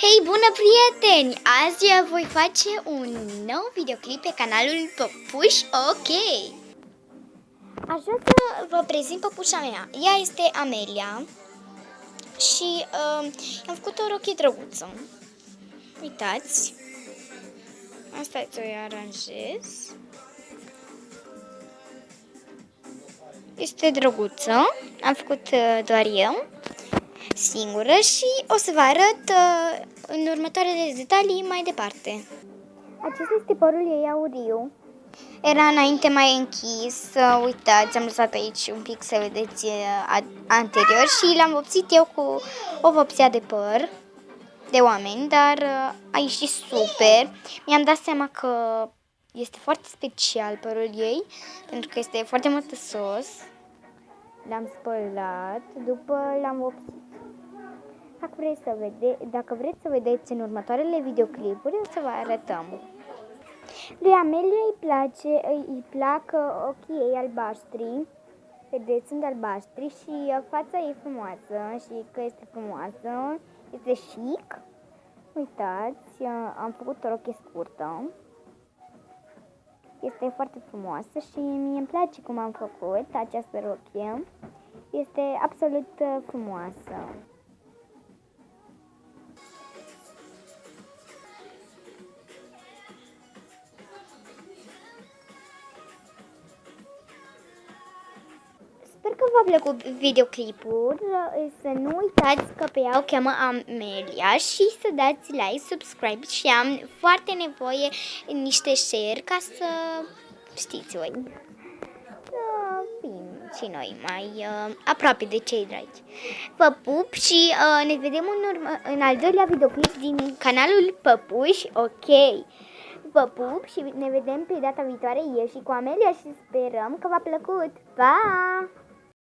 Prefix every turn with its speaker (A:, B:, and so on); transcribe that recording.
A: Hei, bună prieteni! Azi voi face un nou videoclip pe canalul Păpuș OK. Aș vrea să vă prezint păpușa mea. Ea este Amelia și am făcut o rochie drăguță. Uitați. Asta ți-o aranjez. Este drăguță. Am făcut doar eu singură și o să vă arăt în următoarele detalii mai departe. Acesta este părul ei auriu. Era înainte mai închis. Uitați, am lăsat aici un pic să vedeți anterior și l-am vopsit eu cu o vopsea de păr de oameni, dar a ieșit super. Mi-am dat seama că este foarte special părul ei, pentru că este foarte mătăsos. L-am spălat, după l-am vopsit. Dacă vreți să vedeți în următoarele videoclipuri, o să vă arătăm. Lui Amelia îi plac ochii ei albaștri, vedeți, sunt albaștri și fața ei frumoasă și că este frumoasă, este chic. Uitați, am făcut o rochie scurtă, este foarte frumoasă și mie îmi place cum am făcut această rochie, este absolut frumoasă. Sper că v-a plăcut videoclipul, să nu uitați că pe ea o cheamă Amelia și să dați like, subscribe și am foarte nevoie niște share ca să știți voi, să fim și noi mai aproape de cei dragi. Vă pup și ne vedem în al doilea videoclip din canalul Păpuș OK. Vă pup și ne vedem pe data viitoare eu și cu Amelia și sperăm că v-a plăcut. Pa!